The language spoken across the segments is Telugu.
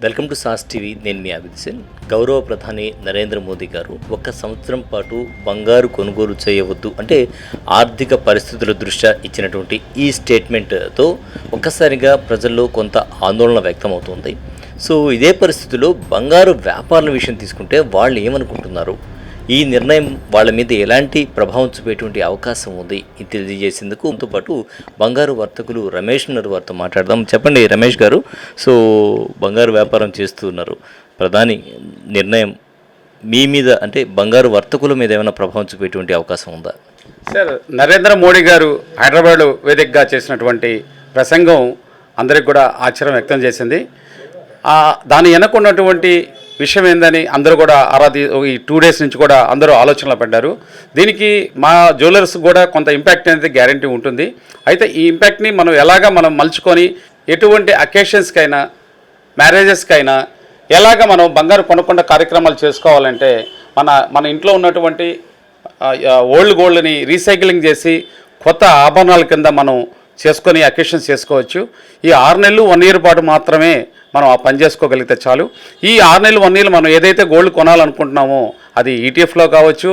Welcome to sauce TV. నేను మీ అభిద్ సేన్. గౌరవ ప్రధాని నరేంద్ర మోదీ గారు 1 సంవత్సరం పాటు బంగారు కొనుగోలు చేయవద్దు అంటే ఆర్థిక పరిస్థితుల దృష్ట్యా ఇచ్చినటువంటి ఈ స్టేట్మెంట్తో ఒక్కసారిగా ప్రజల్లో కొంత ఆందోళన వ్యక్తమవుతుంది. సో ఇదే పరిస్థితుల్లో బంగారు వ్యాపారుల విషయం తీసుకుంటే వాళ్ళు ఏమనుకుంటున్నారు, ఈ నిర్ణయం వాళ్ళ మీద ఎలాంటి ప్రభావం చూపేటువంటి అవకాశం ఉంది ఇది తెలియజేసేందుకు మనతో పాటు బంగారు వర్తకులు రమేష్ ఉన్నారు, వారితో మాట్లాడదాం. చెప్పండి రమేష్ గారు, సో బంగారు వ్యాపారం చేస్తున్నారు, ప్రధాని నిర్ణయం మీ మీద అంటే బంగారు వర్తకుల మీద ఏమైనా ప్రభావం చూపేటువంటి అవకాశం ఉందా? సార్, నరేంద్ర మోడీ గారు హైదరాబాద్ వేదికగా చేసినటువంటి ప్రసంగం అందరికి కూడా ఆశ్చర్యం వ్యక్తం చేసింది. దాని వెనకున్నటువంటి విషయం ఏందని అందరూ కూడా ఈ 2 days నుంచి కూడా అందరూ ఆలోచనలో పడ్డారు. దీనికి మా జ్యువెలర్స్ కూడా కొంత ఇంపాక్ట్ అనేది గ్యారంటీ ఉంటుంది. అయితే ఈ ఇంపాక్ట్ని మనం మలుచుకొని ఎటువంటి అకేషన్స్కైనా మ్యారేజెస్కైనా మనం బంగారు కొనకుండా కార్యక్రమాలు చేసుకోవాలంటే మన ఇంట్లో ఉన్నటువంటి ఓల్డ్ గోల్డ్ని రీసైక్లింగ్ చేసి కొత్త ఆభరణాల కింద మనం చేసుకొని అకేషన్స్ చేసుకోవచ్చు. ఈ 6 నెలలు 1 year పాటు మాత్రమే మనం ఆ పని చేసుకోగలిగితే చాలు. ఈ 6 నెలలు 1 year మనం ఏదైతే గోల్డ్ కొనాలనుకుంటున్నామో అది ఈటీఎఫ్లో కావచ్చు,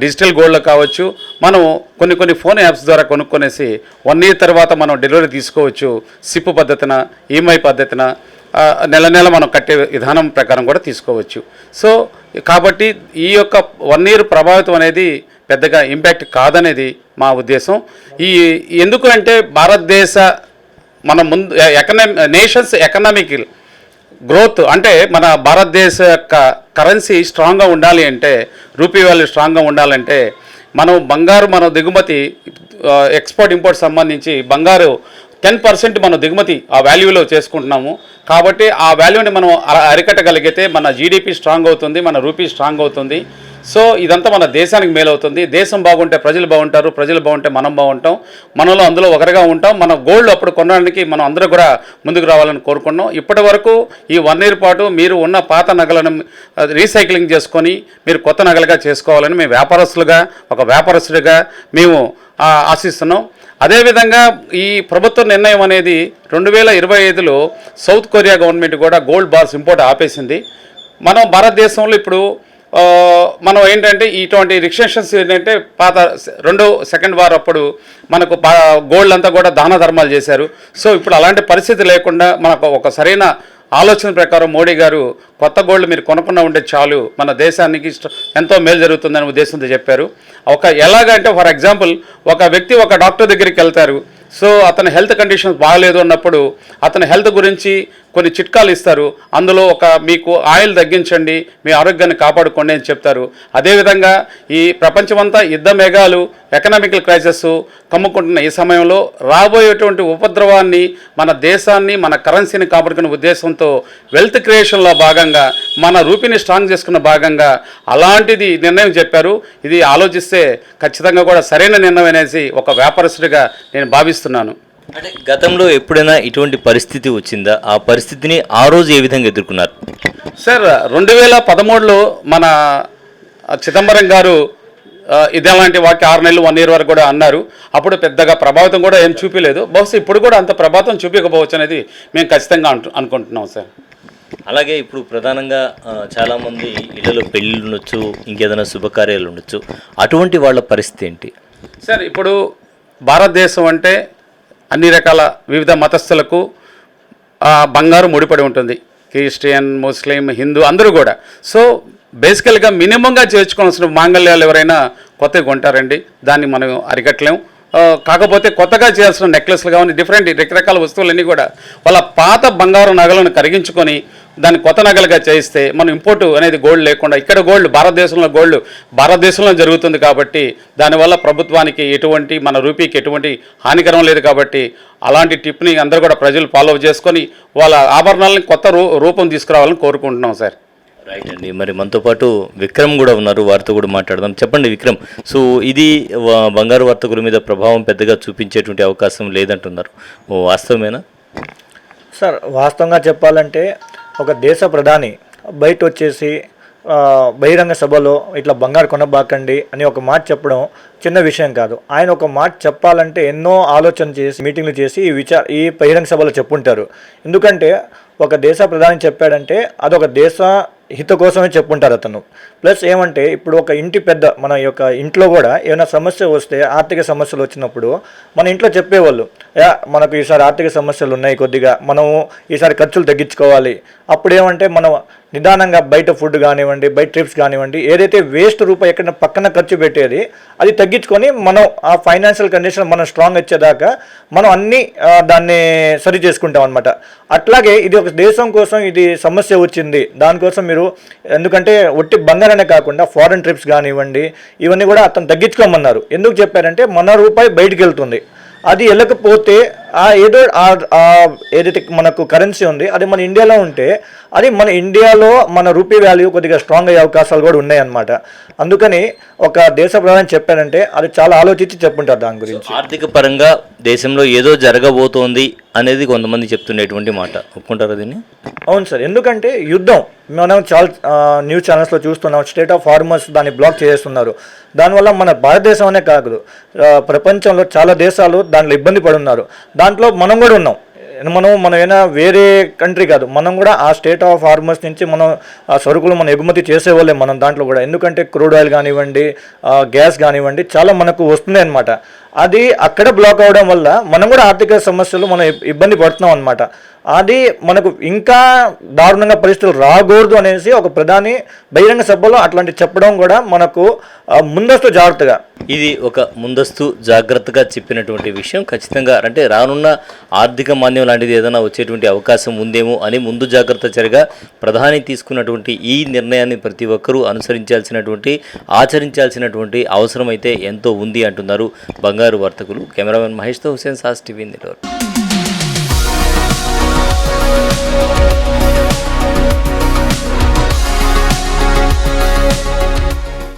డిజిటల్ గోల్డ్లో కావచ్చు, మనం కొన్ని ఫోన్ యాప్స్ ద్వారా కొనుక్కొనేసి 1 year తర్వాత మనం డెలివరీ తీసుకోవచ్చు. సిప్ పద్ధతిన, ఈఎంఐ పద్ధతిన నెల మనం కట్టే విధానం ప్రకారం కూడా తీసుకోవచ్చు. సో కాబట్టి ఈ యొక్క 1 year ప్రభావితం అనేది పెద్దగా ఇంపాక్ట్ కాదనేది మా ఉద్దేశం. ఎందుకు అంటే భారతదేశ మన ముందు నేషన్స్ ఎకనామిక్ గ్రోత్ అంటే మన భారతదేశ యొక్క కరెన్సీ స్ట్రాంగ్గా ఉండాలి అంటే, రూపీ వాల్యూ స్ట్రాంగ్గా ఉండాలంటే మనం దిగుమతి ఎక్స్పోర్ట్ ఇంపోర్ట్ సంబంధించి బంగారు 10% మనం దిగుమతి ఆ వాల్యూలో చేసుకుంటున్నాము. కాబట్టి ఆ వాల్యూని మనం అరికట్టగలిగితే మన జీడిపి స్ట్రాంగ్ అవుతుంది, మన రూపీ స్ట్రాంగ్ అవుతుంది. సో ఇదంతా మన దేశానికి మేలవుతుంది. దేశం బాగుంటే ప్రజలు బాగుంటారు, ప్రజలు బాగుంటే మనం బాగుంటాం, మనలో అందులో ఒకరిగా ఉంటాం. మన గోల్డ్ అప్పుడు కొనడానికి మనం అందరూ కూడా ముందుకు రావాలని కోరుకున్నాం. ఇప్పటి వరకు ఈ 1 year పాటు మీరు ఉన్న పాత నగలను రీసైక్లింగ్ చేసుకొని మీరు కొత్త నగలుగా చేసుకోవాలని మేము ఒక వ్యాపారస్తుడిగా మేము ఆశిస్తున్నాం. అదేవిధంగా ఈ ప్రభుత్వ నిర్ణయం అనేది 2025లో సౌత్ కొరియా గవర్నమెంట్ కూడా గోల్డ్ బార్స్ ఇంపోర్ట్ ఆపేసింది. మనం భారతదేశంలో ఇప్పుడు మనం ఏంటంటే ఇటువంటి రిస్ట్రిక్షన్స్ ఏంటంటే సెకండ్ వార్ అప్పుడు మనకు గోల్డ్ అంతా కూడా దాన ధర్మాలు చేశారు. సో ఇప్పుడు అలాంటి పరిస్థితి లేకుండా మనకు ఒక సరైన ఆలోచన ప్రకారం మోడీ గారు కొత్త గోల్డ్ మీరు కొనకుండా ఉంటే చాలు, మన దేశానికి ఎంతో మేలు జరుగుతుందనే ఉద్దేశంతో చెప్పారు. ఎలాగంటే ఫర్ ఎగ్జాంపుల్ ఒక వ్యక్తి ఒక డాక్టర్ దగ్గరికి వెళ్తారు. సో అతని హెల్త్ కండిషన్స్ బాగలేదు అన్నప్పుడు అతని హెల్త్ గురించి కొన్ని చిట్కాలు ఇస్తారు. అందులో మీకు ఆయిల్ తగ్గించండి, మీ ఆరోగ్యాన్ని కాపాడుకోండి అని చెప్తారు. అదేవిధంగా ఈ ప్రపంచమంతా యుద్ధ మేఘాలు, ఎకనామికల్ క్రైసిస్ కమ్ముకుంటున్న ఈ సమయంలో రాబోయేటువంటి ఉపద్రవాన్ని, మన దేశాన్ని, మన కరెన్సీని కాపాడుకునే ఉద్దేశంతో వెల్త్ క్రియేషన్లో భాగంగా మన రూపీని స్ట్రాంగ్ చేసుకున్న భాగంగా అలాంటిది నిర్ణయం చెప్పారు. ఇది ఆలోచిస్తే ఖచ్చితంగా కూడా సరైన నిర్ణయం అనేసి ఒక వ్యాపారస్తుడిగా నేను భావిస్తున్నాను. అంటే గతంలో ఎప్పుడైనా ఇటువంటి పరిస్థితి వచ్చిందా? ఆ పరిస్థితిని ఆ రోజు ఏ విధంగా ఎదుర్కొన్నారు? సార్, 2013లో మన చిదంబరం గారు ఇదేలాంటి 6 నెలలు 1 year వరకు కూడా అన్నారు. అప్పుడు పెద్దగా ప్రభావితం కూడా ఏం చూపించలేదు. బహుశా ఇప్పుడు కూడా అంత ప్రభావితం చూపించకపోవచ్చు అనేది మేము ఖచ్చితంగా అనుకుంటున్నాం సార్. అలాగే ఇప్పుడు ప్రధానంగా చాలామంది ఇళ్లలో పెళ్ళిళ్ళు ఉండొచ్చు, ఇంకేదైనా శుభకార్యాలు ఉండొచ్చు, అటువంటి వాళ్ళ పరిస్థితి ఏంటి సార్? ఇప్పుడు భారతదేశం అంటే అన్ని రకాల వివిధ మతస్థులకు బంగారు ముడిపడి ఉంటుంది. క్రిస్టియన్, ముస్లిం, హిందూ అందరూ కూడా. సో బేసికల్గా మినిమంగా చేర్చుకోవాల్సిన మాంగళ్యాలు ఎవరైనా కొత్తగా కొంటారండి, దాన్ని మనం అరికట్టలేము. కాకపోతే కొత్తగా చేయాల్సిన నెక్లెస్లు కానీ రకరకాల వస్తువులన్నీ కూడా వాళ్ళ పాత బంగారు నగలను కరిగించుకొని దాన్ని కొత్త నగలుగా చేయిస్తే మనం ఇంపోర్టు అనేది గోల్డ్ లేకుండా ఇక్కడ భారతదేశంలో జరుగుతుంది. కాబట్టి దానివల్ల ప్రభుత్వానికి మన రూపీకి ఎటువంటి హానికరం లేదు. కాబట్టి అలాంటి టిప్ని అందరూ కూడా ప్రజలు ఫాలో చేసుకొని వాళ్ళ ఆభరణాలను కొత్త రూపం తీసుకురావాలని కోరుకుంటున్నాం సార్. రైట్ అండి. మరి మనతో పాటు విక్రమ్ కూడా ఉన్నారు, వారితో కూడా మాట్లాడదాం. చెప్పండి విక్రమ్, సో ఇది బంగారు వర్తకుల మీద ప్రభావం పెద్దగా చూపించేటువంటి అవకాశం లేదంటున్నారు, వాస్తవమేనా? సార్, వాస్తవంగా చెప్పాలంటే ఒక దేశ ప్రధాని బయట వచ్చేసి బహిరంగ సభలో ఇట్లా బంగారు కొనబాకండి అని ఒక మాట చెప్పడం చిన్న విషయం కాదు. ఆయన ఒక మాట చెప్పాలంటే ఎన్నో ఆలోచన చేసి మీటింగ్లు చేసి ఈ బహిరంగ సభలో చెప్పుంటారు. ఎందుకంటే ఒక దేశ ప్రధాని చెప్పాడంటే అదొక దేశ హిత కోసమే చెప్పుంటారు అతను. ప్లస్ ఏమంటే ఇప్పుడు ఒక ఇంటి పెద్ద మన యొక్క ఇంట్లో కూడా ఏమైనా సమస్య వస్తే ఆర్థిక సమస్యలు వచ్చినప్పుడు మన ఇంట్లో చెప్పేవాళ్ళు, మనకు ఈసారి ఆర్థిక సమస్యలు ఉన్నాయి, కొద్దిగా మనము ఈసారి ఖర్చులు తగ్గించుకోవాలి. అప్పుడు ఏమంటే మనం నిదానంగా బయట ఫుడ్ కానివ్వండి, బయట ట్రిప్స్ కానివ్వండి, ఏదైతే వేస్ట్ రూపాయి ఎక్కడ పక్కన ఖర్చు పెట్టేది అది తగ్గించుకొని మనం ఆ ఫైనాన్షియల్ కండిషన్ మనం స్ట్రాంగ్ వచ్చేదాకా మనం అన్నీ దాన్ని సరి చేసుకుంటాం అనమాట. అట్లాగే ఇది ఒక దేశం కోసం ఇది సమస్య వచ్చింది, దానికోసం మీరు ఎందుకంటే ఒట్టి బంగారనే కాకుండా ఫారెన్ ట్రిప్స్ కానివ్వండి ఇవన్నీ కూడా అతను తగ్గించుకోమన్నారు. ఎందుకు చెప్పారంటే మన రూపాయి బయటికి వెళ్తుంది, అది వెళ్ళకపోతే ఏదైతే మనకు కరెన్సీ ఉంది అది మన ఇండియాలో ఉంటే అది మన ఇండియాలో మన రూపీ వాల్యూ కొద్దిగా స్ట్రాంగ్ అయ్యే అవకాశాలు కూడా ఉన్నాయన్నమాట. అందుకని ఒక దేశ ప్రధాని చెప్పారంటే అది చాలా ఆలోచించి చెప్పుంటారు దాని గురించి. ఆర్థిక పరంగా దేశంలో ఏదో జరగబోతోంది అనేది కొంతమంది చెప్తున్నటువంటి మాట, ఒప్పుకుంటారా దీన్ని? అవును సార్, ఎందుకంటే యుద్ధం మనం చాలా న్యూస్ ఛానల్స్లో చూస్తున్నాం, స్టేట్ ఆఫ్ హార్మర్స్ దాన్ని బ్లాక్ చేస్తున్నారు. దానివల్ల మన భారతదేశం అనే కాదు ప్రపంచంలో చాలా దేశాలు దాంట్లో ఇబ్బంది పడున్నారు. దాంట్లో మనం కూడా ఉన్నాం. మనం ఏమైనా వేరే కంట్రీ కాదు, మనం కూడా ఆ స్టేట్ ఆఫ్ హార్మర్స్ నుంచి మనం ఆ సరుకులు మనం ఎగుమతి చేసేవాళ్ళే మనం దాంట్లో కూడా. ఎందుకంటే క్రూడ్ ఆయిల్ కానివ్వండి, గ్యాస్ కానివ్వండి చాలా మనకు వస్తున్నాయి అనమాట. అది అక్కడ బ్లాక్ అవడం వల్ల మనం కూడా ఆర్థిక సమస్యలు మనం ఇబ్బంది పడుతున్నాం అనమాట. అది మనకు ఇంకా దారుణంగా పరిస్థితులు రాకూడదు అనేసి ఒక ప్రధాని బహిరంగ సభలో అట్లాంటి చెప్పడం కూడా మనకు ముందస్తు జాగ్రత్తగా, ఇది ఒక ముందస్తు జాగ్రత్తగా చెప్పినటువంటి విషయం. ఖచ్చితంగా అంటే రానున్న ఆర్థిక మాంద్యం లాంటిది ఏదైనా వచ్చేటువంటి అవకాశం ఉందేమో అని ముందు జాగ్రత్త చర్యగా ప్రధాని తీసుకున్నటువంటి ఈ నిర్ణయాన్ని ప్రతి ఒక్కరూ అనుసరించాల్సినటువంటి ఆచరించాల్సినటువంటి అవసరం అయితే ఎంతో ఉంది అంటున్నారు బంగారు వర్తకులు. కెమెరామెన్ మహేష్తో హుసేన్, సాస్ టీవీ నెల్లూరు.